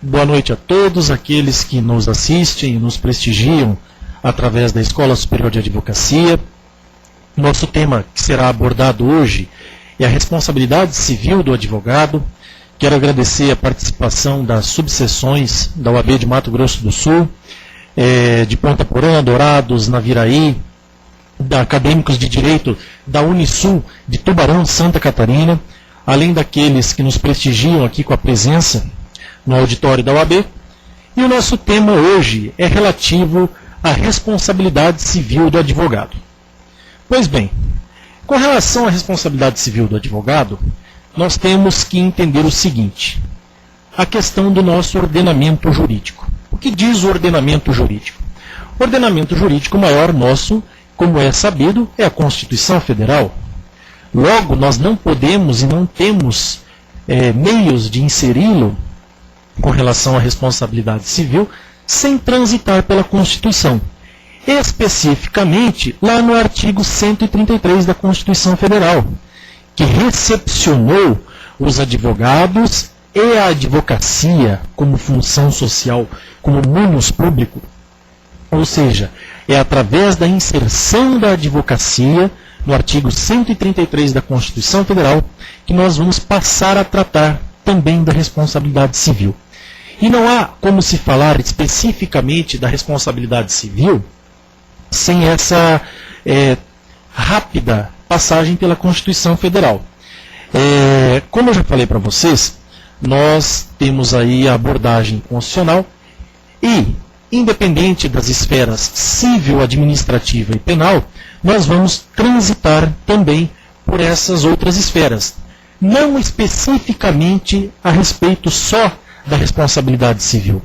Boa noite a todos aqueles que nos assistem e nos prestigiam através da Escola Superior de Advocacia. Nosso tema que será abordado hoje é a responsabilidade civil do advogado. Quero agradecer a participação das subseções da UAB de Mato Grosso do Sul, de Ponta Porã, Dourados, Naviraí, da acadêmicos de Direito da Unisul de Tubarão, Santa Catarina, além daqueles que nos prestigiam aqui com a presença no auditório da UAB. E o nosso tema hoje é relativo à responsabilidade civil do advogado. Pois bem, com relação à responsabilidade civil do advogado, nós temos que entender o seguinte: a questão do nosso ordenamento jurídico. O que diz o ordenamento jurídico? O ordenamento jurídico maior nosso, como é sabido, é a Constituição Federal. Logo, nós não podemos e não temos meios de inseri-lo com relação à responsabilidade civil sem transitar pela Constituição. Especificamente, lá no artigo 133 da Constituição Federal, que recepcionou os advogados e a advocacia como função social, como munus público. Ou seja, é através da inserção da advocacia, no artigo 133 da Constituição Federal, que nós vamos passar a tratar também da responsabilidade civil. E não há como se falar especificamente da responsabilidade civil sem essa rápida passagem pela Constituição Federal. Como eu já falei para vocês, nós temos aí a abordagem constitucional e, independente das esferas civil, administrativa e penal, nós vamos transitar também por essas outras esferas. Não especificamente a respeito só da responsabilidade civil.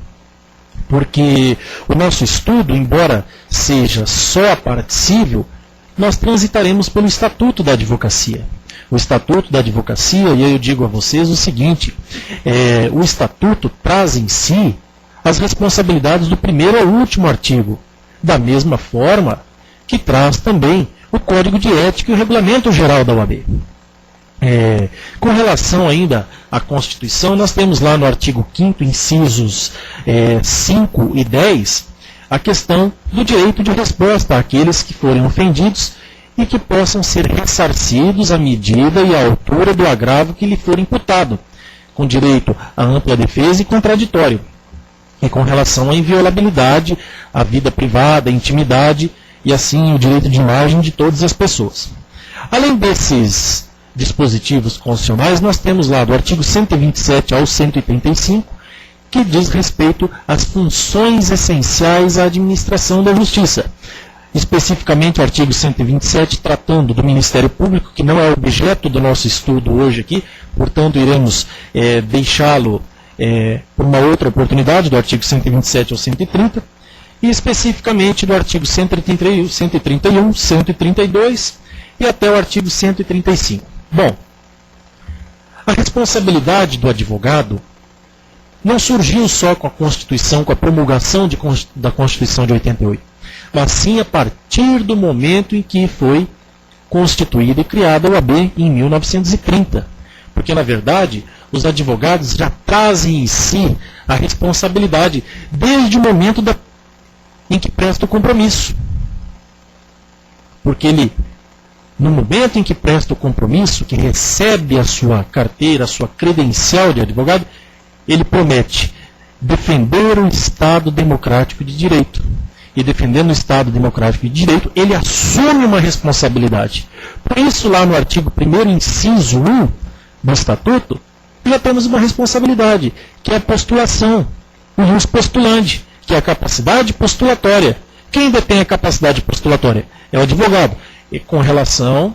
Porque o nosso estudo, embora seja só a parte civil, nós transitaremos pelo Estatuto da Advocacia. O Estatuto da Advocacia, e aí eu digo a vocês o seguinte, o Estatuto traz em si as responsabilidades do primeiro ao último artigo, da mesma forma que traz também o Código de Ética e o Regulamento Geral da OAB. Com relação ainda à Constituição, nós temos lá no artigo 5º, incisos 5 e 10, a questão do direito de resposta àqueles que forem ofendidos e que possam ser ressarcidos à medida e à altura do agravo que lhe for imputado, com direito à ampla defesa e contraditório. E com relação à inviolabilidade, à vida privada, à intimidade e assim o direito de imagem de todas as pessoas. Além desses dispositivos constitucionais, nós temos lá do artigo 127 ao 135, que diz respeito às funções essenciais à administração da justiça. Especificamente o artigo 127, tratando do Ministério Público, que não é objeto do nosso estudo hoje aqui, portanto iremos deixá-lo por uma outra oportunidade, do artigo 127 ao 130, e especificamente do artigo 131, 132 e até o artigo 135. Bom, a responsabilidade do advogado não surgiu só com a Constituição, com a promulgação da Constituição de 88, mas sim a partir do momento em que foi constituída e criada a OAB em 1930. Porque, na verdade, os advogados já trazem em si a responsabilidade desde o momento em que presta o compromisso. Porque ele, no momento em que presta o compromisso, que recebe a sua carteira, a sua credencial de advogado, ele promete defender o Estado democrático de direito. E defendendo o Estado democrático de direito, ele assume uma responsabilidade. Por isso, lá no artigo 1º, inciso 1 do Estatuto, já temos uma responsabilidade, que é a postulação, o ius postulandi, que é a capacidade postulatória. Quem detém a capacidade postulatória? É o advogado. E com relação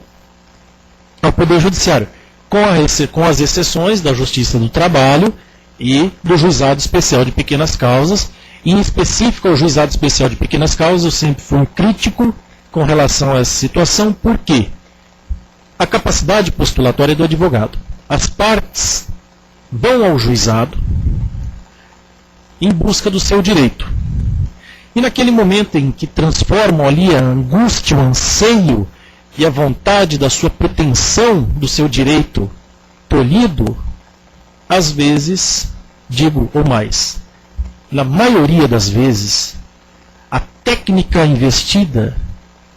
ao Poder Judiciário, com as exceções da Justiça do Trabalho e do Juizado Especial de Pequenas Causas. Em específico, ao Juizado Especial de Pequenas Causas, eu sempre fui crítico com relação a essa situação, porque a capacidade postulatória é do advogado. As partes vão ao juizado em busca do seu direito. E naquele momento em que transformam ali a angústia, o anseio e a vontade da sua pretensão do seu direito tolhido, às vezes digo ou mais, na maioria das vezes, a técnica investida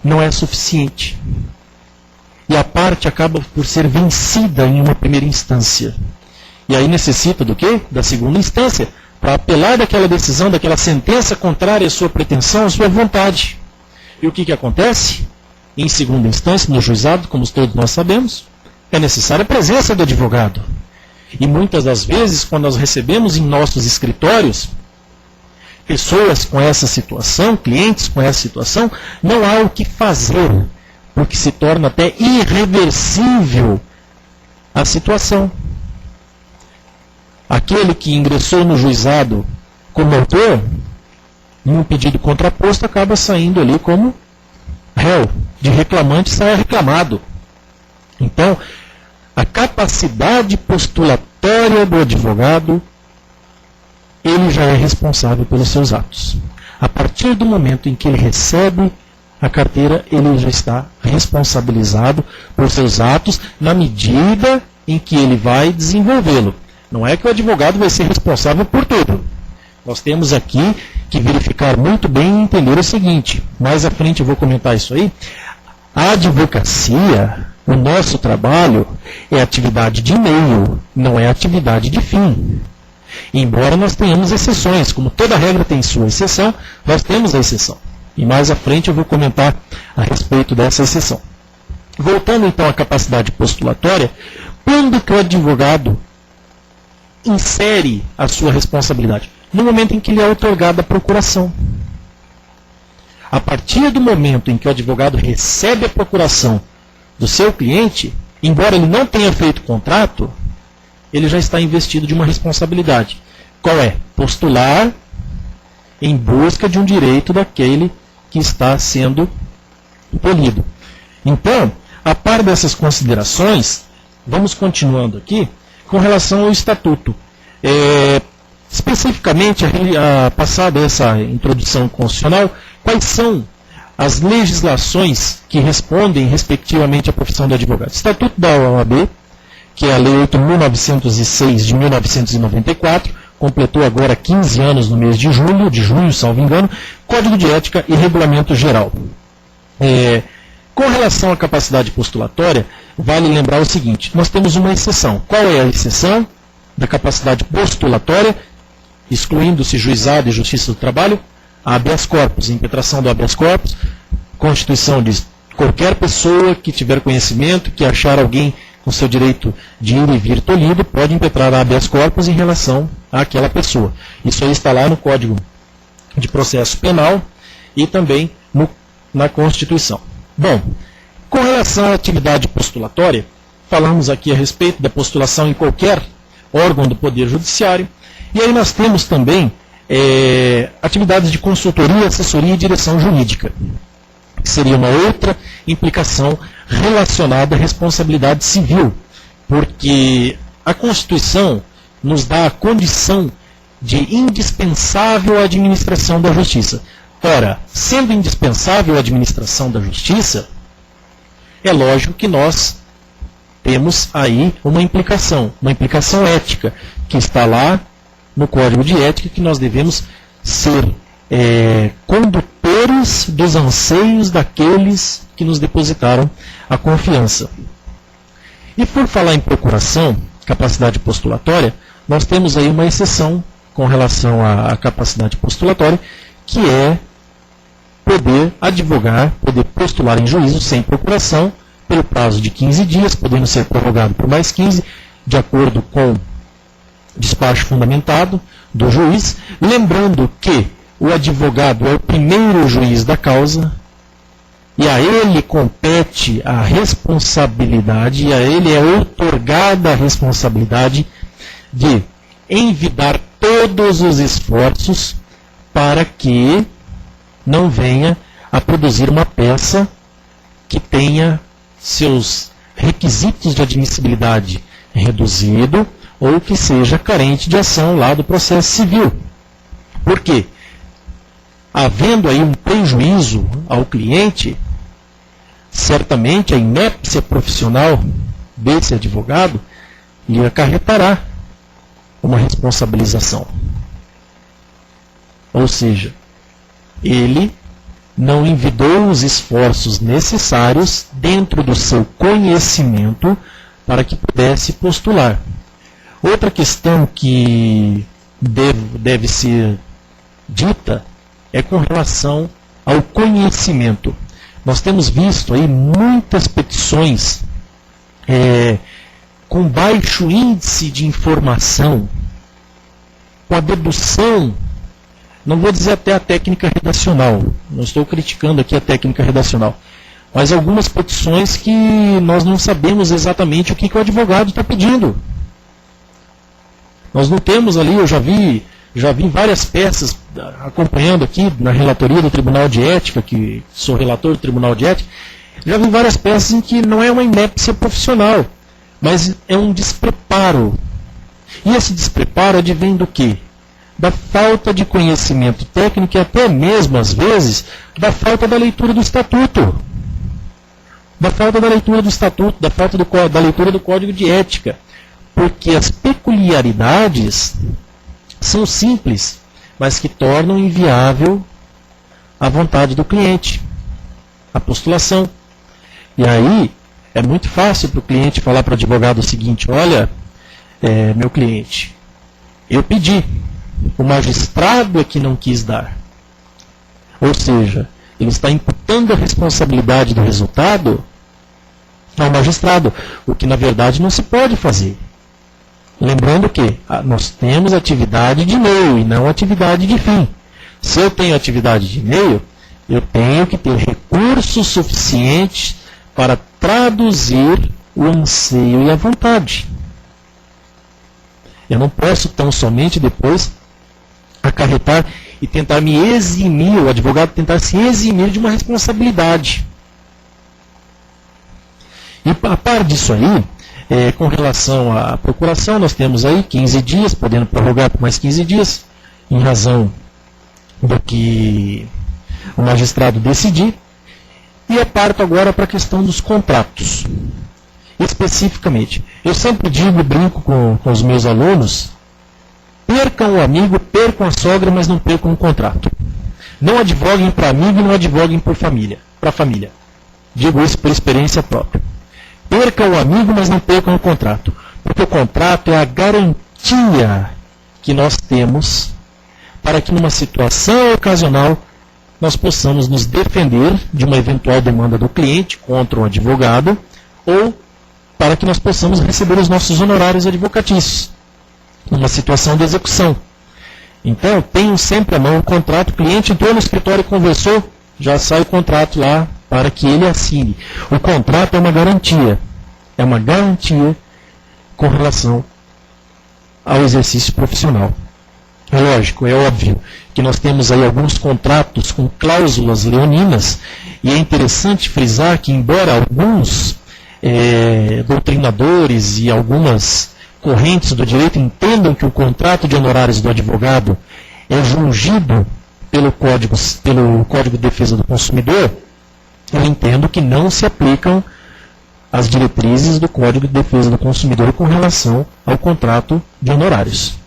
não é suficiente. E a parte acaba por ser vencida em uma primeira instância. E aí necessita do quê? Da segunda instância, para apelar daquela decisão, daquela sentença contrária à sua pretensão, à sua vontade. E o que acontece? Em segunda instância, no juizado, como todos nós sabemos, é necessária a presença do advogado. E muitas das vezes, quando nós recebemos em nossos escritórios pessoas com essa situação, clientes com essa situação, não há o que fazer, porque se torna até irreversível a situação. Aquele que ingressou no juizado como autor, em um pedido contraposto, acaba saindo ali como réu. De reclamante sai reclamado. Então, a capacidade postulatória do advogado, ele já é responsável pelos seus atos. A partir do momento em que ele recebe a carteira, ele já está responsabilizado por seus atos na medida em que ele vai desenvolvê-lo. Não é que o advogado vai ser responsável por tudo. Nós temos aqui que verificar muito bem e entender o seguinte. Mais à frente eu vou comentar isso aí. A advocacia, o nosso trabalho, é atividade de meio, não é atividade de fim. Embora nós tenhamos exceções, como toda regra tem sua exceção, nós temos a exceção. E mais à frente eu vou comentar a respeito dessa exceção. Voltando então à capacidade postulatória, quando que o advogado insere a sua responsabilidade? No momento em que lhe é outorgada a procuração. A partir do momento em que o advogado recebe a procuração do seu cliente, embora ele não tenha feito contrato, ele já está investido de uma responsabilidade. Qual é? Postular em busca de um direito daquele que está sendo tolhido. Então, a par dessas considerações, vamos continuando aqui com relação ao estatuto. Especificamente, passada essa introdução constitucional, quais são as legislações que respondem respectivamente à profissão do advogado? Estatuto da OAB, que é a Lei 8.906 de 1994, completou agora 15 anos no mês de junho, salvo engano, Código de Ética e Regulamento Geral. Com relação à capacidade postulatória, vale lembrar o seguinte, nós temos uma exceção. Qual é a exceção da capacidade postulatória? Excluindo-se juizado e justiça do trabalho, a habeas corpus, impetração do habeas corpus, constituição diz, qualquer pessoa que tiver conhecimento, que achar alguém com seu direito de ir e vir tolhido, pode impetrar a habeas corpus em relação àquela pessoa. Isso aí está lá no Código de Processo Penal e também na Constituição. Bom, com relação à atividade postulatória, falamos aqui a respeito da postulação em qualquer órgão do Poder Judiciário, e aí nós temos também atividades de consultoria, assessoria e direção jurídica, que seria uma outra implicação relacionada à responsabilidade civil, porque a Constituição nos dá a condição de indispensável administração da justiça. Ora, sendo indispensável a administração da justiça, é lógico que nós temos aí uma implicação ética, que está lá no Código de Ética, que nós devemos ser condutores dos anseios daqueles que nos depositaram a confiança. E por falar em procuração, capacidade postulatória, nós temos aí uma exceção com relação à capacidade postulatória, que é poder advogar, poder postular em juízo sem procuração, pelo prazo de 15 dias, podendo ser prorrogado por mais 15, de acordo com despacho fundamentado do juiz, lembrando que o advogado é o primeiro juiz da causa, e a ele compete a responsabilidade, e a ele é outorgada a responsabilidade de envidar todos os esforços para que não venha a produzir uma peça que tenha seus requisitos de admissibilidade reduzido ou que seja carente de ação lá do processo civil. Por quê? Havendo aí um prejuízo ao cliente, certamente a inépcia profissional desse advogado lhe acarretará uma responsabilização. Ou seja, ele não envidou os esforços necessários dentro do seu conhecimento para que pudesse postular. Outra questão que deve ser dita é com relação ao conhecimento. Nós temos visto aí muitas petições com baixo índice de informação, com a dedução, não vou dizer até a técnica redacional, não estou criticando aqui a técnica redacional, mas algumas petições que nós não sabemos exatamente o que o advogado está pedindo. Nós não temos ali, eu já vi várias peças acompanhando aqui na relatoria do Tribunal de Ética, que sou relator do Tribunal de Ética, já vi várias peças em que não é uma inépcia profissional, mas é um despreparo. E esse despreparo advém do quê? Da falta de conhecimento técnico e até mesmo, às vezes, da falta da leitura do Estatuto. Da falta da leitura do Estatuto, da falta da leitura do Código de Ética. Porque as peculiaridades são simples, mas que tornam inviável a vontade do cliente, a postulação. E aí, é muito fácil para o cliente falar para o advogado o seguinte: olha, meu cliente, eu pedi, o magistrado é que não quis dar. Ou seja, ele está imputando a responsabilidade do resultado ao magistrado, o que na verdade não se pode fazer. Lembrando que nós temos atividade de meio e não atividade de fim. Se eu tenho atividade de meio, eu tenho que ter recursos suficientes para traduzir o anseio e a vontade. Eu não posso tão somente depois acarretar e tentar me eximir, o advogado tentar se eximir de uma responsabilidade. E a par disso aí, com relação à procuração, nós temos aí 15 dias, podendo prorrogar por mais 15 dias, em razão do que o magistrado decidir. E eu parto agora para a questão dos contratos. Especificamente, eu sempre digo, brinco com os meus alunos: percam o amigo, percam a sogra, mas não percam o contrato. Não advoguem para amigo e não advoguem para a família. Digo isso por experiência própria. Percam o amigo, mas não percam o contrato. Porque o contrato é a garantia que nós temos para que numa situação ocasional nós possamos nos defender de uma eventual demanda do cliente contra um advogado, ou para que nós possamos receber os nossos honorários advocatícios numa situação de execução. Então, tenham sempre à mão o contrato. O cliente entrou no escritório e conversou, já sai o contrato lá para que ele assine. O contrato é uma garantia. É uma garantia com relação ao exercício profissional. É lógico, é óbvio que nós temos aí alguns contratos com cláusulas leoninas, e é interessante frisar que, embora alguns doutrinadores e algumas correntes do direito entendam que o contrato de honorários do advogado é jungido pelo Código de Defesa do Consumidor, eu entendo que não se aplicam as diretrizes do Código de Defesa do Consumidor com relação ao contrato de honorários.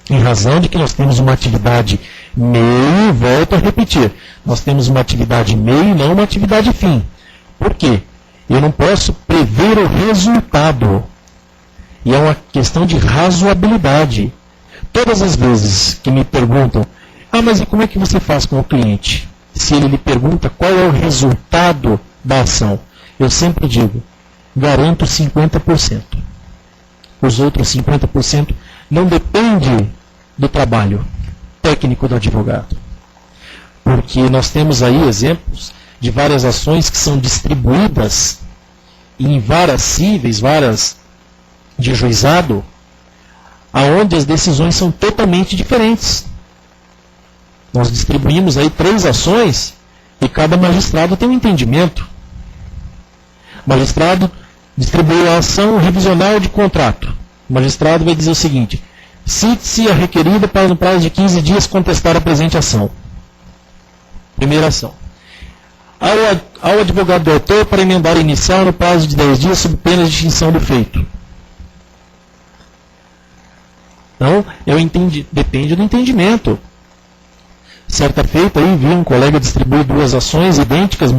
Em razão de que nós temos uma atividade meio, volto a repetir, nós temos uma atividade meio e não uma atividade fim. Por quê? Eu não posso prever o resultado. E é uma questão de razoabilidade. Todas as vezes que me perguntam: mas e como é que você faz com o cliente? Se ele lhe pergunta qual é o resultado da ação, eu sempre digo: garanto 50%. Os outros 50% não depende do trabalho técnico do advogado. Porque nós temos aí exemplos de várias ações que são distribuídas em várias cíveis, várias de juizado, aonde as decisões são totalmente diferentes. Nós distribuímos aí 3 ações e cada magistrado tem um entendimento. O magistrado distribuiu a ação revisional de contrato. O magistrado vai dizer o seguinte: cite-se a requerida para no prazo de 15 dias contestar a presente ação. Primeira ação. Ao advogado do autor para emendar inicial no prazo de 10 dias sob pena de extinção do feito. Então, depende do entendimento. Certa feita aí, vi um colega distribuir duas ações idênticas,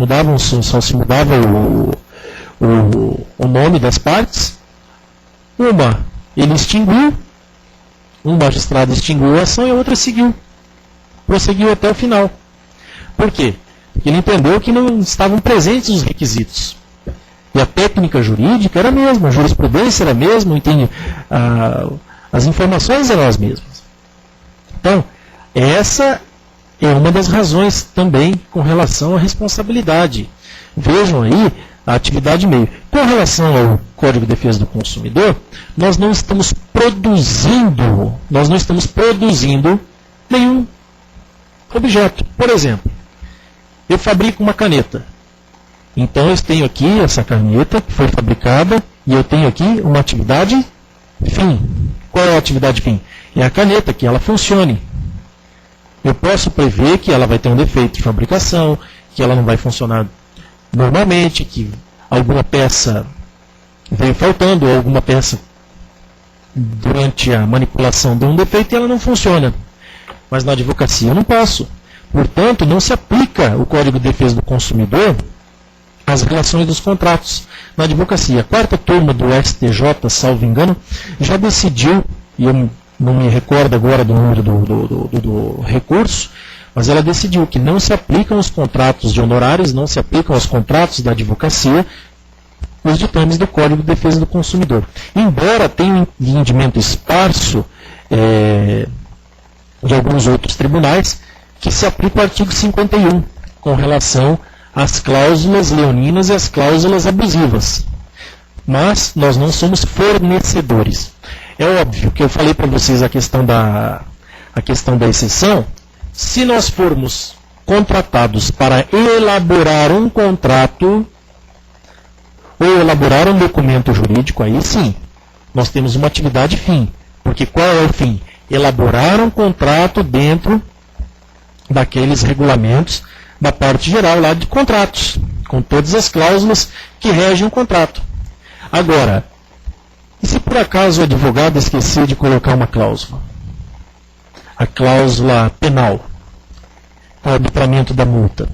só se mudava o nome das partes. Uma ele extinguiu, um magistrado extinguiu a ação e a outra prosseguiu até o final. Por quê? Porque ele entendeu que não estavam presentes os requisitos. E a técnica jurídica era a mesma, a jurisprudência era a mesma, as informações eram as mesmas. Então, essa é uma das razões também com relação à responsabilidade. Vejam aí a atividade meio. Com relação ao Código de Defesa do Consumidor, nós não estamos produzindo nenhum objeto. Por exemplo, eu fabrico uma caneta. Então eu tenho aqui essa caneta que foi fabricada e eu tenho aqui uma atividade fim. Qual é a atividade fim? É a caneta, que ela funcione. Eu posso prever que ela vai ter um defeito de fabricação, que ela não vai funcionar normalmente, que alguma peça veio faltando, ou alguma peça durante a manipulação deu um defeito e ela não funciona. Mas na advocacia eu não posso. Portanto, não se aplica o Código de Defesa do Consumidor às relações dos contratos. Na advocacia, a quarta turma do STJ, salvo engano, já decidiu, e eu não me recordo agora do número do recurso, mas ela decidiu que não se aplicam os contratos de honorários, não se aplicam aos contratos da advocacia os ditames do Código de Defesa do Consumidor. Embora tenha um entendimento esparso de alguns outros tribunais, que se aplica o artigo 51, com relação às cláusulas leoninas e às cláusulas abusivas. Mas nós não somos fornecedores. É óbvio que eu falei para vocês a questão da exceção. Se nós formos contratados para elaborar um contrato ou elaborar um documento jurídico, aí sim, nós temos uma atividade fim. Porque qual é o fim? Elaborar um contrato dentro daqueles regulamentos da parte geral lá de contratos, com todas as cláusulas que regem o contrato. Agora, e se por acaso o advogado esquecer de colocar uma cláusula? A cláusula penal, o arbitramento da multa,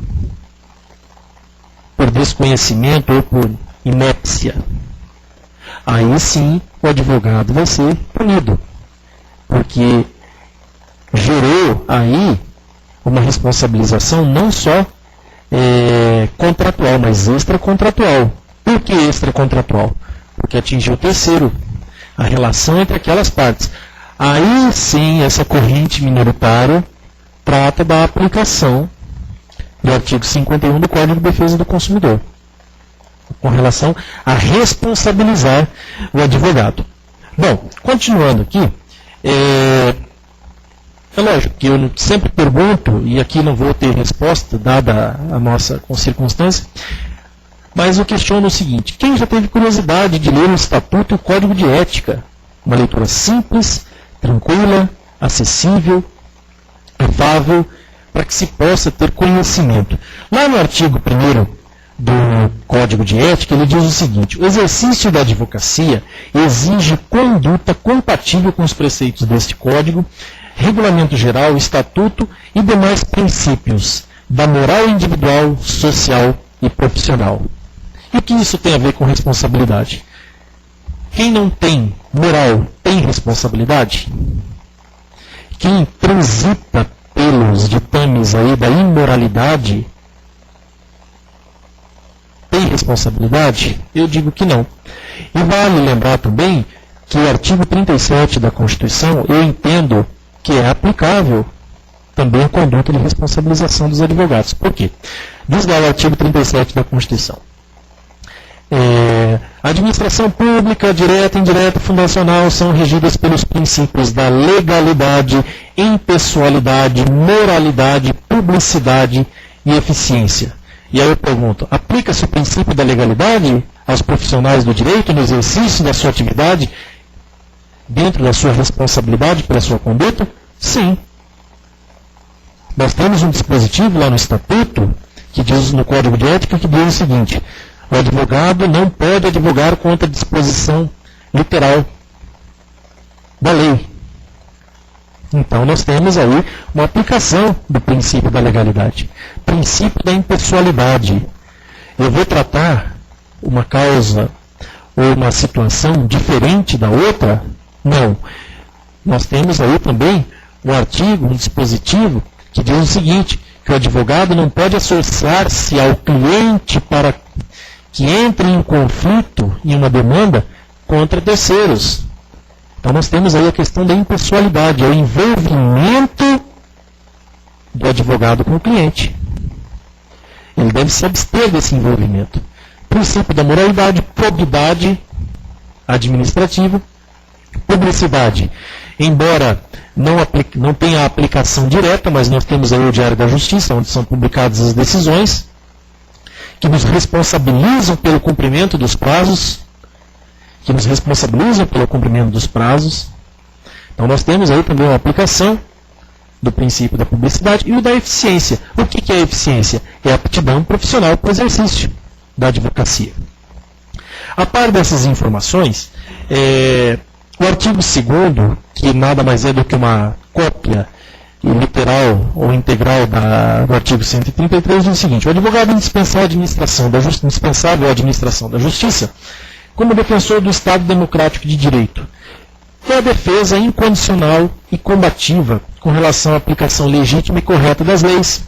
por desconhecimento ou por inépcia, aí sim o advogado vai ser punido, porque gerou aí uma responsabilização não só contratual, mas extracontratual. Por que extracontratual? Porque atingiu o terceiro, a relação entre aquelas partes. Aí sim, essa corrente minoritária trata da aplicação do artigo 51 do Código de Defesa do Consumidor, com relação a responsabilizar o advogado. Bom, continuando aqui, é lógico que eu sempre pergunto, e aqui não vou ter resposta, dada a nossa circunstância, mas eu questiono o seguinte: quem já teve curiosidade de ler o Estatuto e o Código de Ética? Uma leitura simples, tranquila, acessível, afável, para que se possa ter conhecimento. Lá no artigo 1º do Código de Ética, ele diz o seguinte: o exercício da advocacia exige conduta compatível com os preceitos deste Código, Regulamento Geral, Estatuto e demais princípios da moral individual, social e profissional. E o que isso tem a ver com responsabilidade? Quem não tem moral tem responsabilidade? Quem transita pelos ditames aí da imoralidade tem responsabilidade? Eu digo que não. E vale lembrar também que o artigo 37 da Constituição, eu entendo que é aplicável também a conduta de responsabilização dos advogados. Por quê? Diz lá o artigo 37 da Constituição. A administração pública, direta, indireta e fundacional são regidas pelos princípios da legalidade, impessoalidade, moralidade, publicidade e eficiência. E aí eu pergunto, aplica-se o princípio da legalidade aos profissionais do direito no exercício da sua atividade, dentro da sua responsabilidade pela sua conduta? Sim. Nós temos um dispositivo lá no Estatuto, que diz no Código de Ética, que diz o seguinte: o advogado não pode advogar contra a disposição literal da lei, Então nós temos aí uma aplicação do princípio da legalidade, princípio da impessoalidade. Eu vou tratar uma causa ou uma situação diferente da outra? Não. Nós temos aí também um artigo, um dispositivo, que diz o seguinte, que o advogado não pode associar-se ao cliente para que entre em conflito em uma demanda contra terceiros. Então nós temos aí a questão da impessoalidade, é o envolvimento do advogado com o cliente. Ele deve se abster desse envolvimento. Princípio da moralidade, probidade administrativa, publicidade. Embora não tenha aplicação direta, mas nós temos aí o Diário da Justiça, onde são publicadas as decisões, que nos responsabilizam pelo cumprimento dos prazos, Então nós temos aí também uma aplicação do princípio da publicidade e o da eficiência. O que é a eficiência? É a aptidão profissional para o exercício da advocacia. A par dessas informações, o artigo 2º, que nada mais é do que uma cópia literal ou integral do artigo 133, diz o seguinte: o advogado é indispensável à administração da justiça como defensor do Estado democrático de direito. É a defesa incondicional e combativa com relação à aplicação legítima e correta das leis.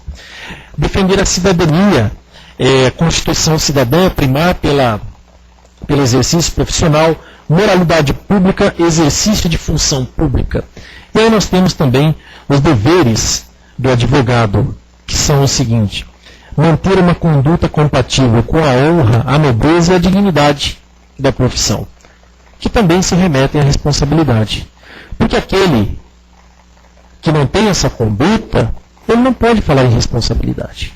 Defender a cidadania, a Constituição cidadã, primar pelo exercício profissional, moralidade pública, exercício de função pública. E aí nós temos também os deveres do advogado, que são o seguinte: manter uma conduta compatível com a honra, a nobreza e a dignidade da profissão, que também se remetem à responsabilidade. Porque aquele que não tem essa conduta, ele não pode falar em responsabilidade.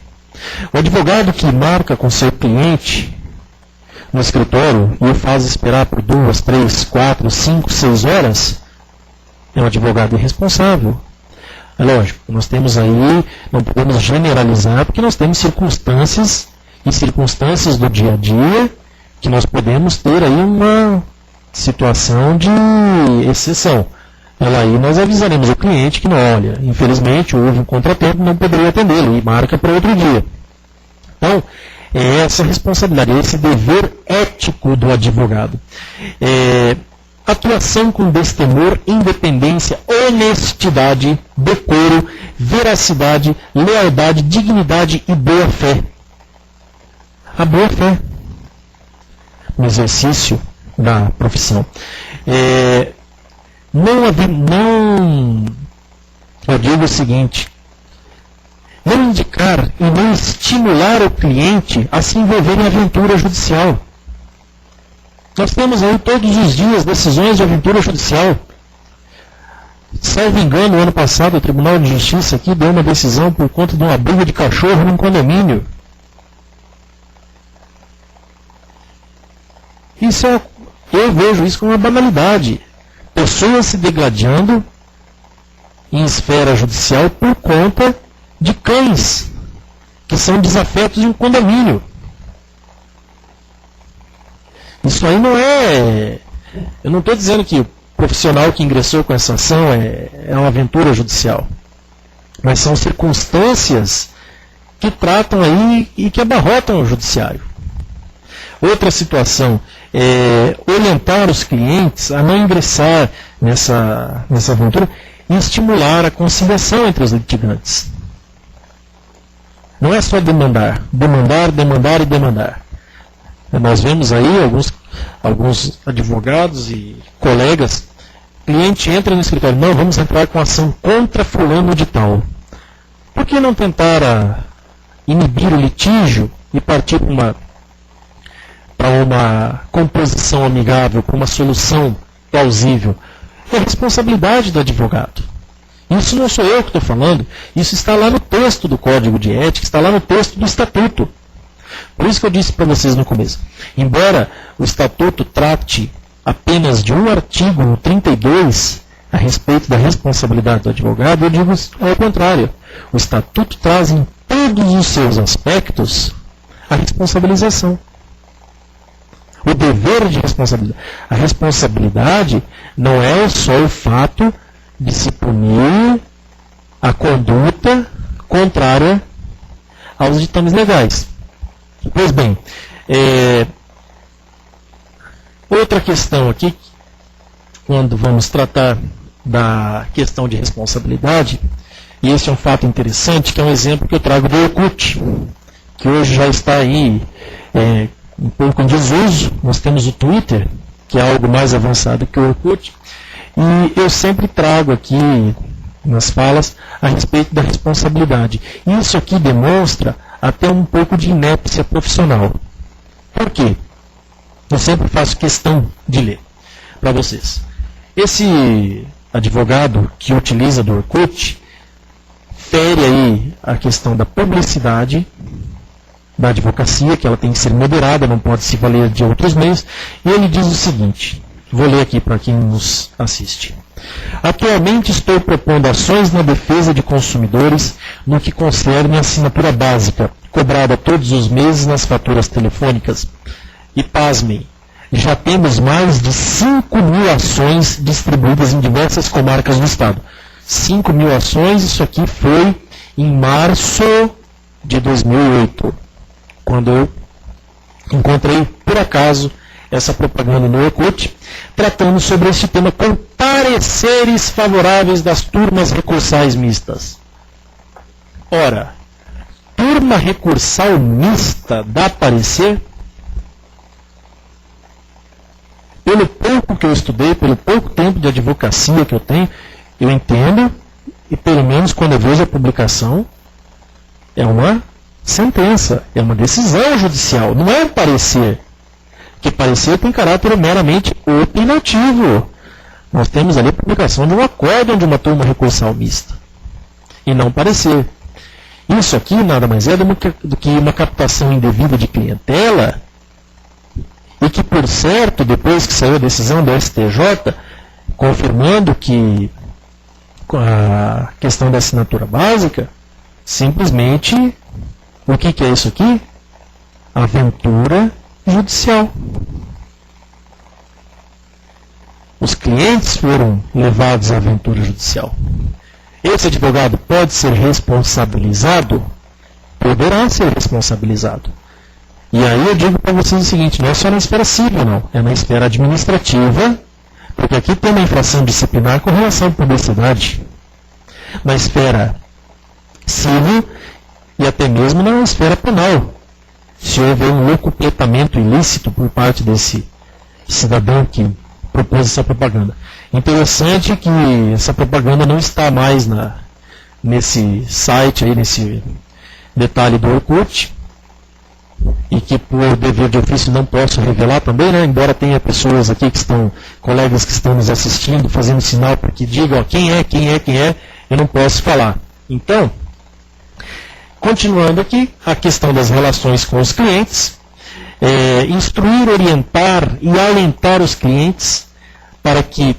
O advogado que marca com seu cliente no escritório e o faz esperar por 2, 3, 4, 5, 6 horas, é um advogado irresponsável. É lógico, nós temos aí, não podemos generalizar, porque nós temos circunstâncias do dia a dia que nós podemos ter aí uma situação de exceção. Aí nós avisaremos o cliente que não, olha, infelizmente houve um contratempo, não poderia atendê-lo e marca para outro dia. Então, é essa responsabilidade, é esse dever ético do advogado. Atuação com destemor, independência, honestidade, decoro, veracidade, lealdade, dignidade e boa-fé. A boa-fé no exercício da profissão. Eu digo o seguinte: não indicar e não estimular o cliente a se envolver em aventura judicial. Nós temos aí todos os dias decisões de aventura judicial. Salvo engano, no ano passado, o Tribunal de Justiça aqui deu uma decisão por conta de uma briga de cachorro num condomínio. Eu vejo isso como uma banalidade. Pessoas se degladiando em esfera judicial por conta de cães que são desafetos em um condomínio. Isso aí não é... Eu não estou dizendo que o profissional que ingressou com essa ação é uma aventura judicial. Mas são circunstâncias que tratam aí e que abarrotam o judiciário. Outra situação é orientar os clientes a não ingressar nessa aventura e estimular a conciliação entre os litigantes. Não é só demandar. Nós vemos aí alguns advogados e colegas, cliente entra no escritório, não, vamos entrar com ação contra fulano de tal. Por que não tentar inibir o litígio e partir para uma composição amigável, para uma solução plausível? É a responsabilidade do advogado. Isso não sou eu que estou falando, isso está lá no texto do Código de Ética, está lá no texto do Estatuto. Por isso que eu disse para vocês no começo, embora o Estatuto trate apenas de um artigo, no 32, a respeito da responsabilidade do advogado, eu digo ao contrário. O Estatuto traz em todos os seus aspectos a responsabilização. O dever de responsabilidade. A responsabilidade não é só o fato de se punir a conduta contrária aos ditames legais. Pois bem, outra questão aqui, quando vamos tratar da questão de responsabilidade, e esse é um fato interessante, que é um exemplo que eu trago do Orkut, que hoje já está aí um pouco em desuso. Nós temos o Twitter, que é algo mais avançado que o Orkut, e eu sempre trago aqui nas falas a respeito da responsabilidade. Isso aqui demonstra até um pouco de inépcia profissional. Por quê? Eu sempre faço questão de ler para vocês. Esse advogado que utiliza do Orkut fere aí a questão da publicidade da advocacia, que ela tem que ser moderada, não pode se valer de outros meios, e ele diz o seguinte, vou ler aqui para quem nos assiste. Atualmente estou propondo ações na defesa de consumidores no que concerne a assinatura básica, cobrada todos os meses nas faturas telefônicas. E pasmem, já temos mais de 5.000 ações distribuídas em diversas comarcas do estado. 5.000 ações, isso aqui foi em março de 2008, quando eu encontrei, por acaso, essa propaganda no Orkut, tratando sobre este tema com pareceres favoráveis das turmas recursais mistas. Ora, turma recursal mista dá parecer? Pelo pouco que eu estudei, pelo pouco tempo de advocacia que eu tenho, eu entendo, e pelo menos quando eu vejo a publicação, é uma sentença, é uma decisão judicial, não é um parecer. Que parecer tem caráter meramente opinativo. Nós temos ali a publicação de um acórdão de uma turma recursal mista. E não parecer. Isso aqui nada mais é do que uma captação indevida de clientela, e que, por certo, depois que saiu a decisão do STJ, confirmando que a questão da assinatura básica, simplesmente, o que é isso aqui? Aventura judicial. Os clientes foram levados à aventura judicial. Esse advogado pode ser responsabilizado? Poderá ser responsabilizado. E aí eu digo para vocês o seguinte, não é só na esfera civil, não. É na esfera administrativa, porque aqui tem uma infração disciplinar com relação à publicidade. Na esfera civil e até mesmo na esfera penal. Se houver um locupletamento ilícito por parte desse cidadão que propôs essa propaganda. Interessante que essa propaganda não está mais nesse site, aí, nesse detalhe do Orkut, e que por dever de ofício não posso revelar também, né? Embora tenha pessoas aqui que estão, colegas que estão nos assistindo, fazendo sinal para que digam quem é, eu não posso falar. Então, continuando aqui, a questão das relações com os clientes, instruir, orientar e alentar os clientes para que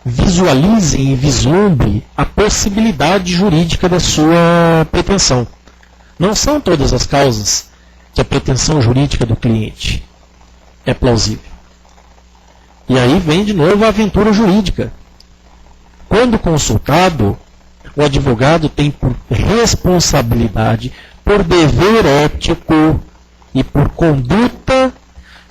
visualizem e vislumbrem a possibilidade jurídica da sua pretensão. Não são todas as causas que a pretensão jurídica do cliente é plausível. E aí vem de novo a aventura jurídica. Quando consultado, o advogado tem por responsabilidade, por dever ético e por conduta,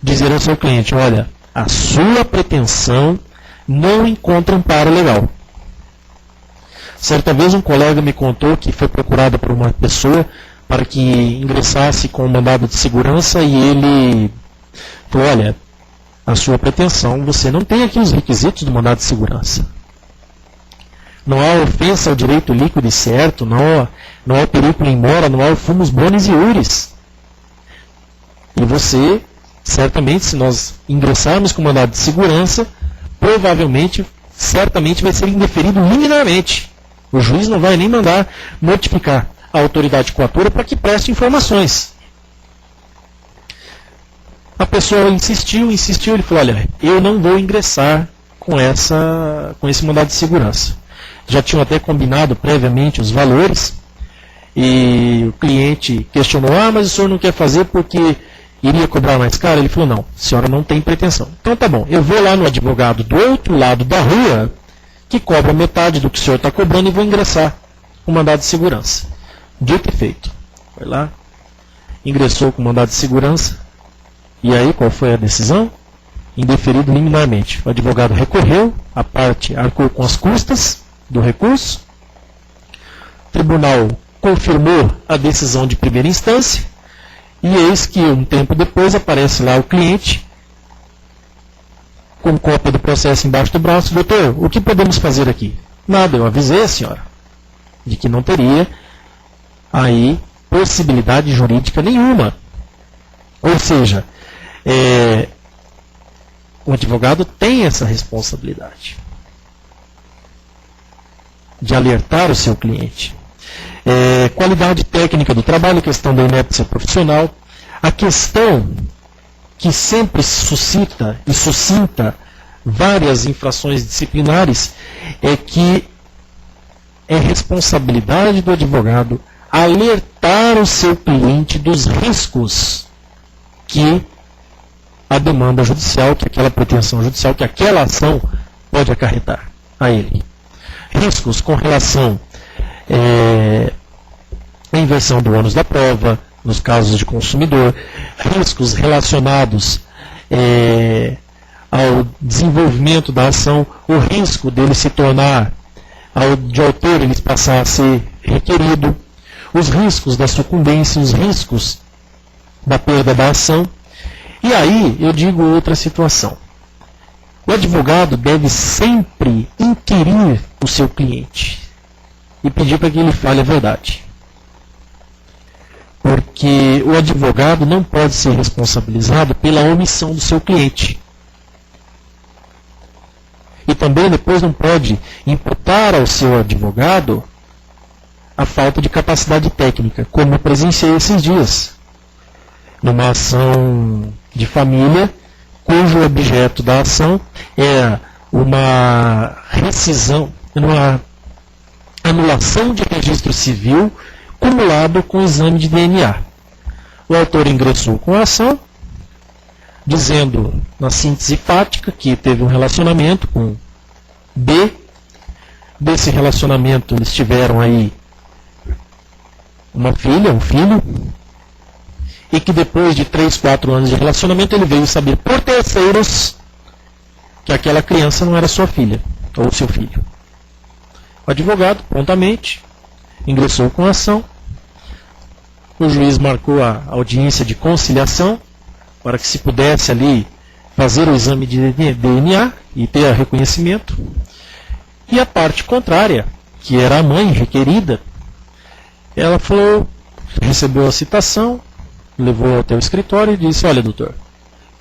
dizer ao seu cliente, olha, a sua pretensão não encontra amparo legal. Certa vez um colega me contou que foi procurado por uma pessoa para que ingressasse com um mandado de segurança e ele falou, olha, a sua pretensão, você não tem aqui os requisitos do mandado de segurança. Não há ofensa ao direito líquido e certo, não há perigo em mora, não há o fumus bonis e iuris. E você, certamente, se nós ingressarmos com mandado de segurança, provavelmente, certamente vai ser indeferido liminarmente. O juiz não vai nem mandar notificar a autoridade coatora para que preste informações. A pessoa insistiu, ele falou, olha, eu não vou ingressar com esse mandado de segurança. Já tinham até combinado previamente os valores, e o cliente questionou, mas o senhor não quer fazer porque iria cobrar mais caro? Ele falou, não, a senhora não tem pretensão. Então tá bom, eu vou lá no advogado do outro lado da rua que cobra metade do que o senhor está cobrando e vou ingressar com mandado de segurança. Dito e feito. Foi lá, ingressou com mandado de segurança, e aí qual foi a decisão? Indeferido liminarmente. O advogado recorreu, a parte arcou com as custas do recurso, o tribunal confirmou a decisão de primeira instância, e eis que um tempo depois aparece lá o cliente, com cópia do processo embaixo do braço. Doutor, o que podemos fazer aqui? Nada, eu avisei a senhora de que não teria aí possibilidade jurídica nenhuma. Ou seja, o advogado tem essa responsabilidade de alertar o seu cliente. Qualidade técnica do trabalho, questão da inépcia profissional, a questão que sempre suscita e suscita várias infrações disciplinares é que é responsabilidade do advogado alertar o seu cliente dos riscos que a demanda judicial, que aquela pretensão judicial, que aquela ação pode acarretar a ele. Riscos com relação à inversão do ônus da prova, nos casos de consumidor, riscos relacionados ao desenvolvimento da ação, o risco dele se tornar, de autor ele passar a ser requerido, os riscos da sucumbência, os riscos da perda da ação. E aí eu digo outra situação. O advogado deve sempre inquirir o seu cliente e pedir para que ele fale a verdade. Porque o advogado não pode ser responsabilizado pela omissão do seu cliente. E também depois não pode imputar ao seu advogado a falta de capacidade técnica, como eu presenciei esses dias, numa ação de família, cujo objeto da ação é uma rescisão, uma anulação de registro civil cumulado com exame de DNA. O autor ingressou com a ação, dizendo, na síntese fática, que teve um relacionamento com B. Desse relacionamento eles tiveram aí uma filha, um filho, e que depois de 3, 4 anos de relacionamento ele veio saber por terceiros que aquela criança não era sua filha, ou seu filho. O advogado, prontamente, ingressou com a ação, o juiz marcou a audiência de conciliação, para que se pudesse ali fazer o exame de DNA e ter reconhecimento, e a parte contrária, que era a mãe requerida, ela falou, recebeu a citação, levou até o escritório e disse, olha doutor,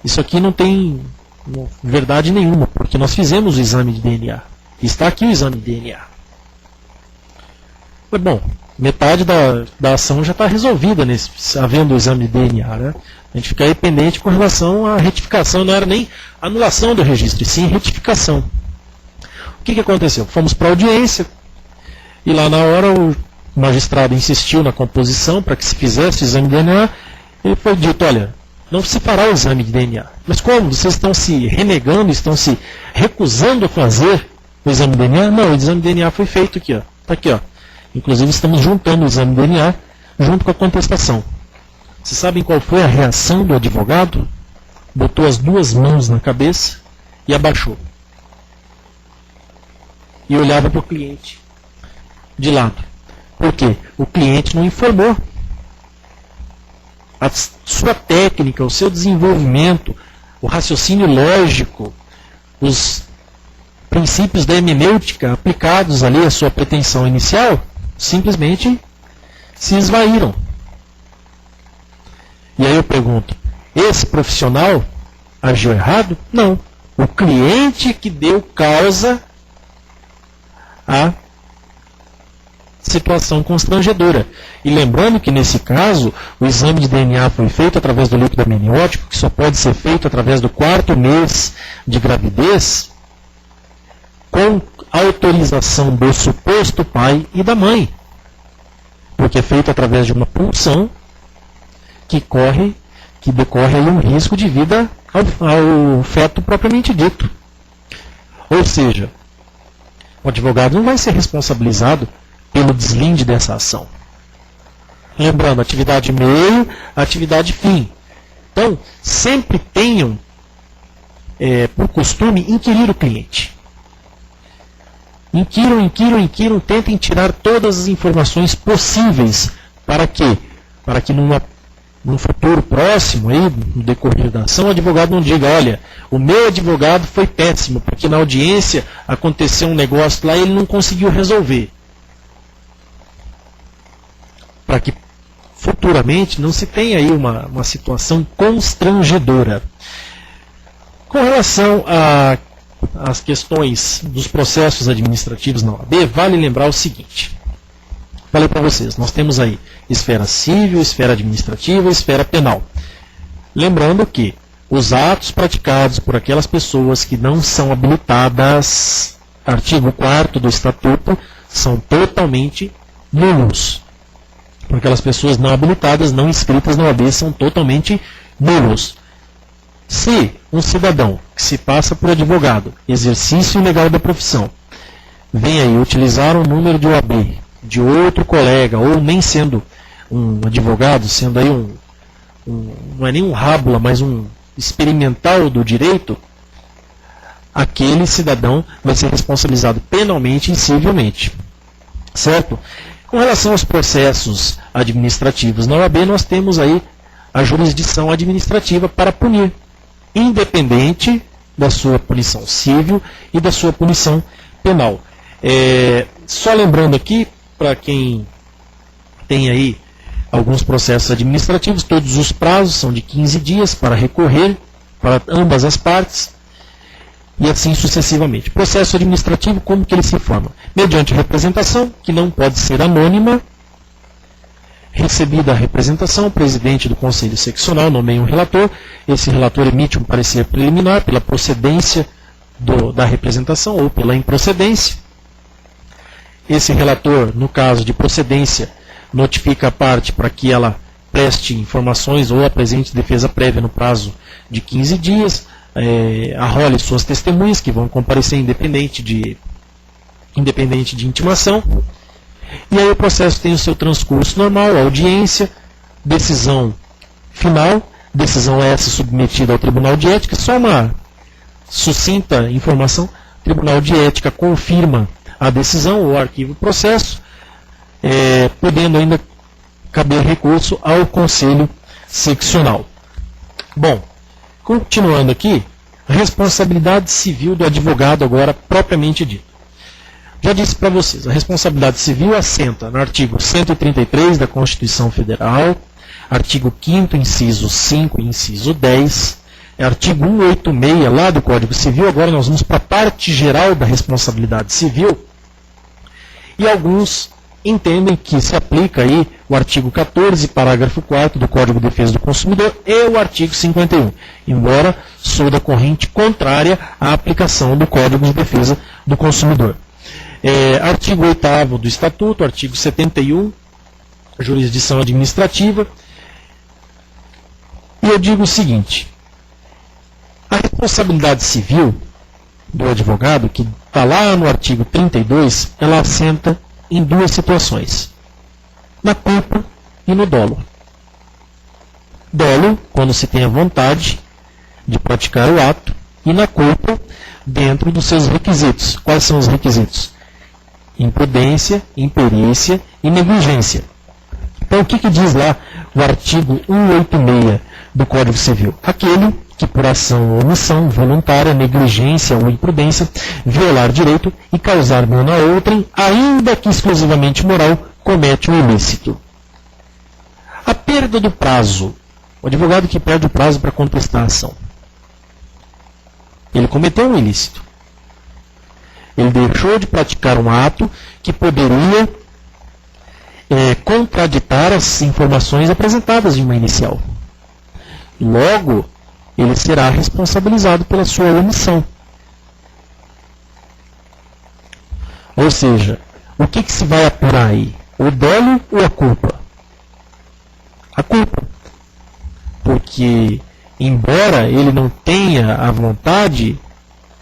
isso aqui não tem verdade nenhuma, porque nós fizemos o exame de DNA. Está aqui o exame de DNA. Mas, bom, metade da ação já está resolvida, havendo o exame de DNA. Né? A gente fica aí pendente com relação à retificação, não era nem anulação do registro, e sim retificação. O que aconteceu? Fomos para a audiência, e lá na hora o magistrado insistiu na composição para que se fizesse o exame de DNA, e foi dito, olha, não se fará o exame de DNA. Mas como? Vocês estão se renegando, estão se recusando a fazer o exame de DNA? Não, o exame de DNA foi feito aqui, ó. Está aqui, ó. Inclusive estamos juntando o exame de DNA junto com a contestação. Vocês sabem qual foi a reação do advogado? Botou as duas mãos na cabeça e abaixou. E olhava para o cliente de lado. Por quê? O cliente não informou. A sua técnica, o seu desenvolvimento, o raciocínio lógico, os princípios da hermenêutica aplicados ali à sua pretensão inicial, simplesmente se esvaíram. E aí eu pergunto, esse profissional agiu errado? Não. O cliente que deu causa à situação constrangedora. E lembrando que nesse caso, o exame de DNA foi feito através do líquido amniótico, que só pode ser feito através do 4º mês de gravidez, com autorização do suposto pai e da mãe. Porque é feito através de uma punção que decorre aí um risco de vida ao feto propriamente dito. Ou seja, O advogado não vai ser responsabilizado pelo deslinde dessa ação. Lembrando, atividade meio, atividade fim. Então, sempre tenham por costume inquirir o cliente. Inquiram, tentem tirar todas as informações possíveis para que num futuro próximo, aí, no decorrer da ação, o advogado não diga, olha, o meu advogado foi péssimo, porque na audiência aconteceu um negócio lá e ele não conseguiu resolver. Para que futuramente não se tenha aí uma situação constrangedora. Com relação às questões dos processos administrativos na OAB, vale lembrar o seguinte. Falei para vocês, nós temos aí esfera civil, esfera administrativa e esfera penal. Lembrando que os atos praticados por aquelas pessoas que não são habilitadas, artigo 4º do Estatuto, são totalmente nulos. Aquelas pessoas não habilitadas, não inscritas na OAB, são totalmente nulos. Se um cidadão que se passa por advogado, exercício ilegal da profissão, vem aí utilizar um número de OAB de outro colega, ou nem sendo um advogado, sendo aí não é nem um rábula, mas um experimental do direito, aquele cidadão vai ser responsabilizado penalmente e civilmente. Certo? Com relação aos processos administrativos na OAB, nós temos aí a jurisdição administrativa para punir, independente da sua punição civil e da sua punição penal. Só lembrando aqui, para quem tem aí alguns processos administrativos, todos os prazos são de 15 dias para recorrer para ambas as partes, e assim sucessivamente. Processo administrativo, como que ele se forma? Mediante representação, que não pode ser anônima. Recebida a representação, o presidente do Conselho Seccional nomeia um relator. Esse relator emite um parecer preliminar pela procedência da representação ou pela improcedência. Esse relator, no caso de procedência, notifica a parte para que ela preste informações ou apresente defesa prévia no prazo de 15 dias, arrole suas testemunhas, que vão comparecer independente de intimação. E aí o processo tem o seu transcurso normal, audiência, decisão final, decisão essa submetida ao Tribunal de Ética. Só uma sucinta informação, o Tribunal de Ética confirma a decisão ou arquiva o processo, podendo ainda caber recurso ao Conselho Seccional. Bom, continuando aqui, a responsabilidade civil do advogado agora propriamente dito. Já disse para vocês, a responsabilidade civil assenta no artigo 133 da Constituição Federal, artigo 5º, inciso 5 e inciso 10, artigo 186 lá do Código Civil. Agora nós vamos para a parte geral da responsabilidade civil, e alguns entendem que se aplica aí o artigo 14, parágrafo 4º do Código de Defesa do Consumidor e o artigo 51, embora sou da corrente contrária à aplicação do Código de Defesa do Consumidor. Artigo 8º do Estatuto, artigo 71, jurisdição administrativa. E eu digo o seguinte, a responsabilidade civil do advogado, que está lá no artigo 32, ela assenta em duas situações, na culpa e no dolo. Dolo, quando se tem a vontade de praticar o ato, e na culpa, dentro dos seus requisitos. Quais são os requisitos? Imprudência, imperícia e negligência. Então, o que diz lá o artigo 186 do Código Civil? Aquele que por ação ou omissão voluntária, negligência ou imprudência, violar direito e causar dano a outrem, ainda que exclusivamente moral, comete um ilícito. A perda do prazo. O advogado que perde o prazo para contestar a ação. Ele cometeu um ilícito. Ele deixou de praticar um ato que poderia contraditar as informações apresentadas em uma inicial. Logo, ele será responsabilizado pela sua omissão. Ou seja, o que se vai apurar aí? O dolo ou a culpa? A culpa. Porque, embora ele não tenha a vontade,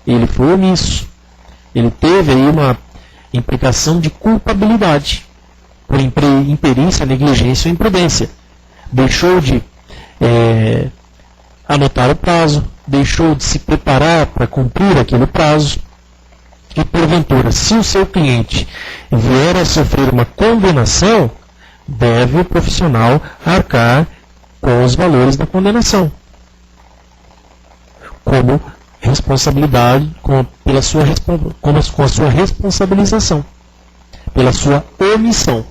ele foi omisso. Ele teve aí implicação de culpabilidade por imperícia, negligência ou imprudência. Deixou de anotar o prazo, deixou de se preparar para cumprir aquele prazo. E porventura, se o seu cliente vier a sofrer uma condenação, deve o profissional arcar com os valores da condenação, como responsabilidade, com a sua responsabilização, pela sua omissão.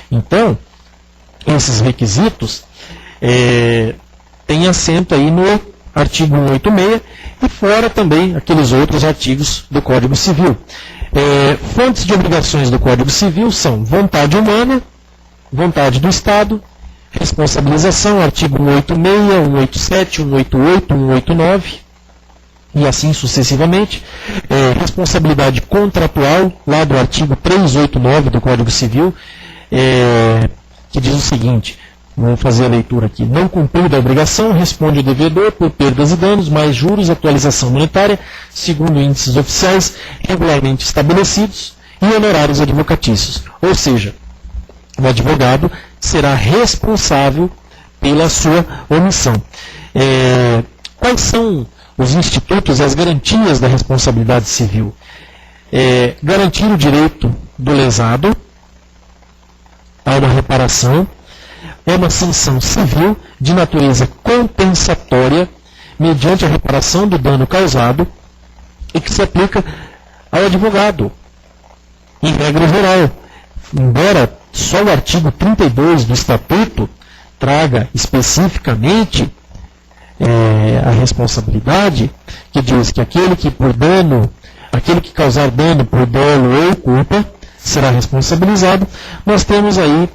Então, esses requisitos têm assento aí no artigo 186 e fora também aqueles outros artigos do Código Civil. Fontes de obrigações do Código Civil são vontade humana, vontade do Estado, responsabilização, artigo 186, 187, 188, 189, e assim sucessivamente. Responsabilidade contratual, lá do artigo 389 do Código Civil, que diz o seguinte, vamos fazer a leitura aqui: não cumprida a obrigação, responde o devedor por perdas e danos, mais juros, atualização monetária, segundo índices oficiais regularmente estabelecidos, e honorários advocatícios. Ou seja, o advogado será responsável pela sua omissão. Quais são os institutos e as garantias da responsabilidade civil? Garantir o direito do lesado a uma reparação, é uma sanção civil de natureza compensatória mediante a reparação do dano causado e que se aplica ao advogado, em regra geral. Embora só o artigo 32 do Estatuto traga especificamente a responsabilidade, que diz que aquele que causar dano por dolo ou culpa será responsabilizado, nós temos aí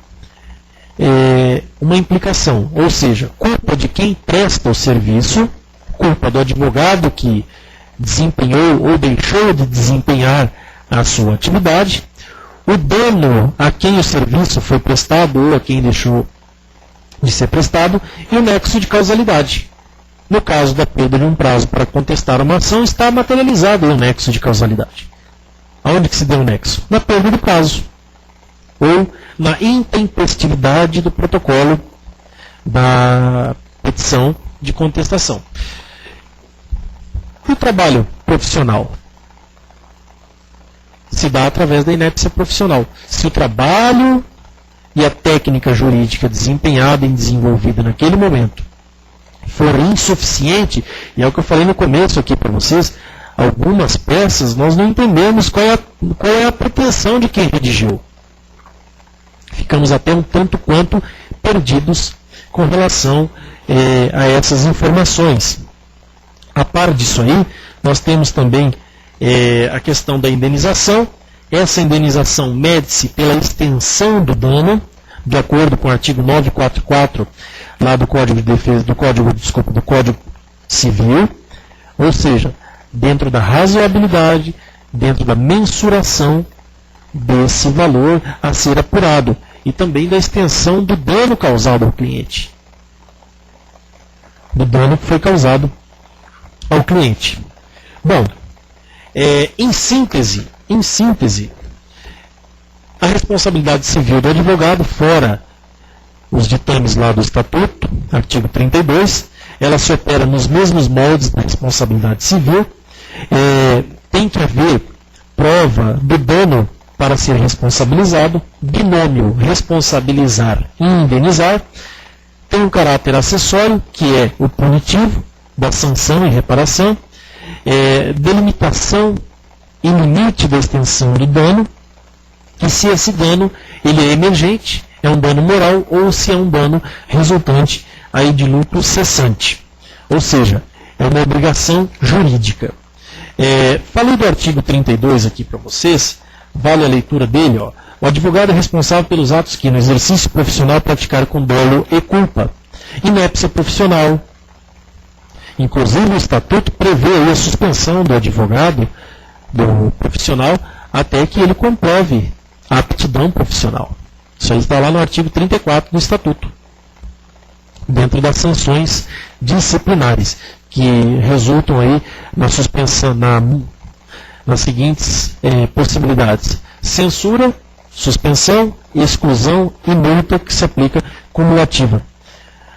uma implicação, ou seja, culpa de quem presta o serviço, culpa do advogado que desempenhou ou deixou de desempenhar a sua atividade, o dano a quem o serviço foi prestado ou a quem deixou de ser prestado, e o nexo de causalidade. No caso da perda de um prazo para contestar uma ação, está materializado o nexo de causalidade. Aonde que se deu o nexo? Na perda do prazo, ou na intempestividade do protocolo da petição de contestação. E o trabalho profissional se dá através da inépcia profissional. Se o trabalho e a técnica jurídica desempenhada e desenvolvida naquele momento for insuficiente, e é o que eu falei no começo aqui para vocês, algumas peças nós não entendemos qual é a pretensão de quem redigiu. Ficamos até um tanto quanto perdidos com relação a essas informações. A par disso aí, nós temos também a questão da indenização. Essa indenização mede-se pela extensão do dano, de acordo com o artigo 944 lá do Código de Defesa, do Código Civil, ou seja, dentro da razoabilidade, dentro da mensuração desse valor a ser apurado, e também da extensão do dano causado ao cliente. Do dano que foi causado ao cliente. Bom, em síntese, a responsabilidade civil do advogado, fora os ditames lá do Estatuto, artigo 32, ela se opera nos mesmos moldes da responsabilidade civil. Tem que haver prova do dano para ser responsabilizado, binômio responsabilizar e indenizar. Tem um caráter acessório, que é o punitivo, da sanção e reparação, delimitação e limite da extensão do dano, e se esse dano ele é emergente, é um dano moral, ou se é um dano resultante aí de lucro cessante. Ou seja, é uma obrigação jurídica. Falei do artigo 32 aqui para vocês, vale a leitura dele. O advogado é responsável pelos atos que, no exercício profissional, praticar com dolo e culpa. Inépcia profissional. Inclusive, o Estatuto prevê aí a suspensão do advogado, do profissional, até que ele comprove a aptidão profissional. Isso aí está lá no artigo 34 do Estatuto, dentro das sanções disciplinares, que resultam aí na suspensão, nas seguintes possibilidades: censura, suspensão, exclusão e multa que se aplica cumulativa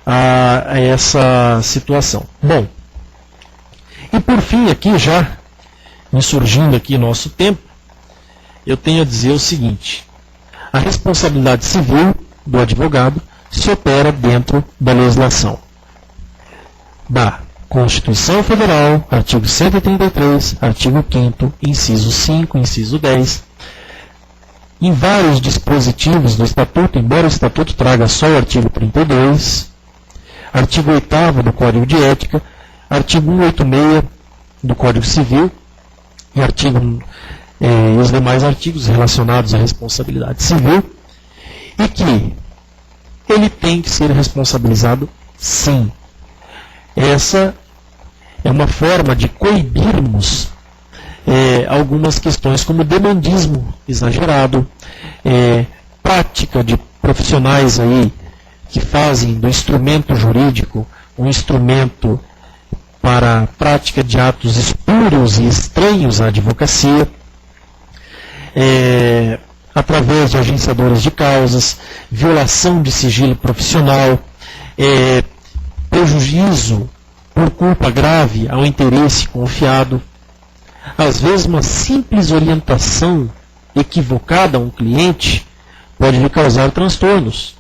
a essa situação. Bom, e por fim aqui, já me surgindo aqui nosso tempo, eu tenho a dizer o seguinte: a responsabilidade civil do advogado se opera dentro da legislação da Constituição Federal, artigo 133, artigo 5º, inciso 5, inciso 10, em vários dispositivos do Estatuto, embora o Estatuto traga só o artigo 32, artigo 8º do Código de Ética, artigo 186 do Código Civil e os demais artigos relacionados à responsabilidade civil, e que ele tem que ser responsabilizado sim. Essa é uma forma de coibirmos algumas questões como demandismo exagerado, prática de profissionais aí que fazem do instrumento jurídico um instrumento para a prática de atos espúrios e estranhos à advocacia, através de agenciadores de causas, violação de sigilo profissional, prejuízo por culpa grave ao interesse confiado. Às vezes, uma simples orientação equivocada a um cliente pode lhe causar transtornos.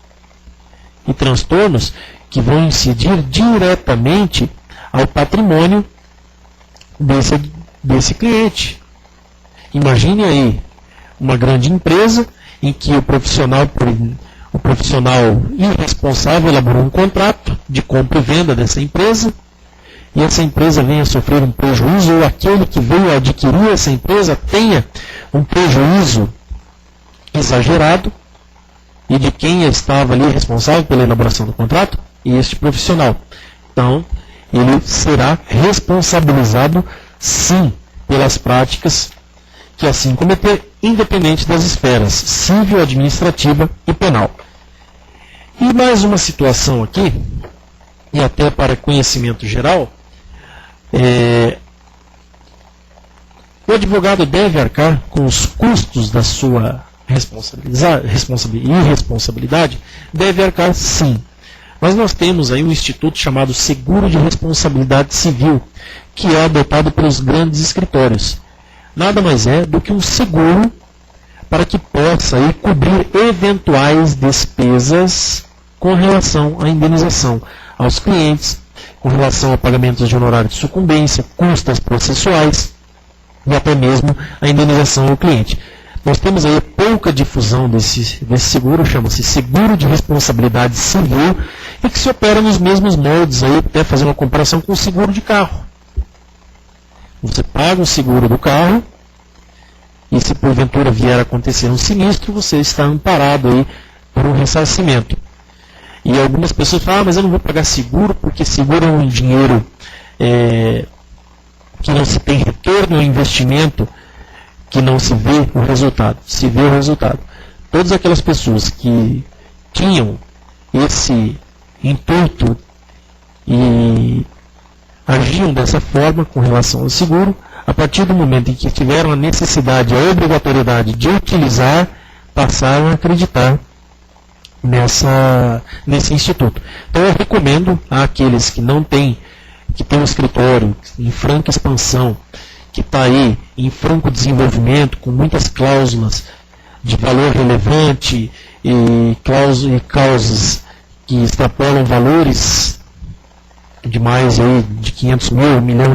E transtornos que vão incidir diretamente ao patrimônio desse cliente. Imagine aí uma grande empresa em que o profissional irresponsável elaborou um contrato de compra e venda dessa empresa, e essa empresa venha a sofrer um prejuízo, ou aquele que veio a adquirir essa empresa tenha um prejuízo exagerado, e de quem estava ali responsável pela elaboração do contrato? Este profissional. Então, ele será responsabilizado sim pelas práticas que assim cometer, independente das esferas civil, administrativa e penal. E mais uma situação aqui, e até para conhecimento geral, o advogado deve arcar com os custos da sua irresponsabilidade? Deve arcar sim. Mas nós temos aí um instituto chamado Seguro de Responsabilidade Civil, que é adotado pelos grandes escritórios. Nada mais é do que um seguro para que possa aí cobrir eventuais despesas com relação à indenização aos clientes, com relação a pagamentos de honorário de sucumbência, custas processuais e até mesmo a indenização ao cliente. Nós temos aí pouca difusão desse seguro, chama-se Seguro de Responsabilidade Civil, e que se opera nos mesmos moldes, aí, até fazer uma comparação com o seguro de carro. Você paga o seguro do carro, e se porventura vier a acontecer um sinistro, você está amparado aí por um ressarcimento. E algumas pessoas falam, mas eu não vou pagar seguro, porque seguro é um dinheiro que não se tem retorno, é um investimento que não se vê o resultado. Se vê o resultado. Todas aquelas pessoas que tinham esse intuito e agiam dessa forma com relação ao seguro, a partir do momento em que tiveram a necessidade, a obrigatoriedade de utilizar, passaram a acreditar nesse instituto. Então eu recomendo àqueles que não têm, que têm um escritório em franca expansão, que está aí em franco desenvolvimento, com muitas cláusulas de valor relevante e causas que extrapolam valores de mais aí de 500 mil, R$1 milhão,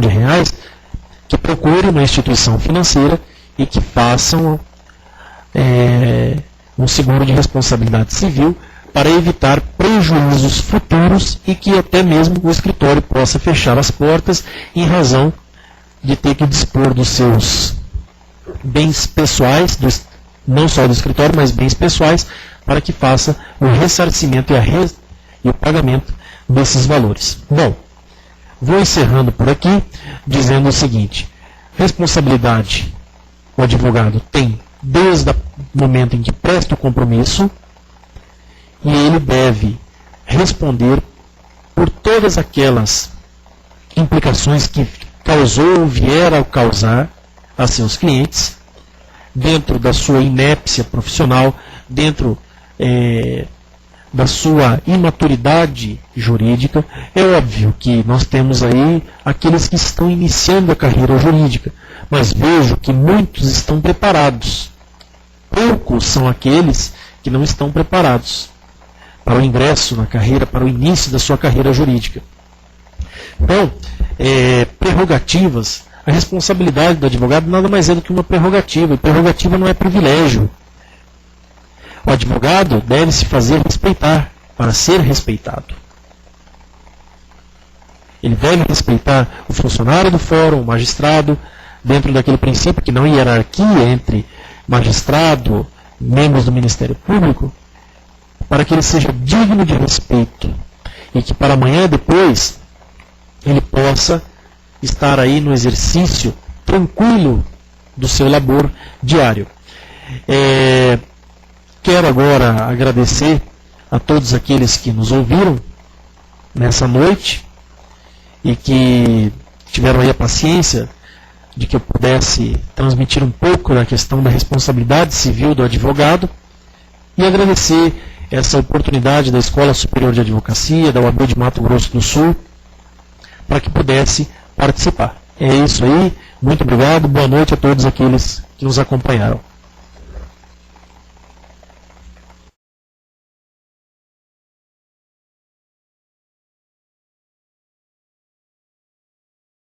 que procurem uma instituição financeira e que façam um seguro de responsabilidade civil para evitar prejuízos futuros e que até mesmo o escritório possa fechar as portas em razão de ter que dispor dos seus bens pessoais, não só do escritório, mas bens pessoais, para que faça o ressarcimento e o pagamento desses valores. Bom, vou encerrando por aqui, dizendo o seguinte: responsabilidade o advogado tem desde o momento em que presta o compromisso, e ele deve responder por todas aquelas implicações que causou ou vier a causar a seus clientes, dentro da sua inépcia profissional, dentro da sua imaturidade jurídica. É óbvio que nós temos aí aqueles que estão iniciando a carreira jurídica, mas vejo que muitos estão preparados. Poucos são aqueles que não estão preparados para o ingresso na carreira, para o início da sua carreira jurídica. Então, prerrogativas, a responsabilidade do advogado nada mais é do que uma prerrogativa, e prerrogativa não é privilégio. O advogado deve se fazer respeitar para ser respeitado. Ele deve respeitar o funcionário do fórum, o magistrado, dentro daquele princípio que não há hierarquia entre magistrado, membros do Ministério Público, para que ele seja digno de respeito e que para amanhã depois ele possa estar aí no exercício tranquilo do seu labor diário. Quero agora agradecer a todos aqueles que nos ouviram nessa noite e que tiveram aí a paciência de que eu pudesse transmitir um pouco da questão da responsabilidade civil do advogado, e agradecer essa oportunidade da Escola Superior de Advocacia, da UAB de Mato Grosso do Sul, para que pudesse participar. É isso aí, muito obrigado, boa noite a todos aqueles que nos acompanharam.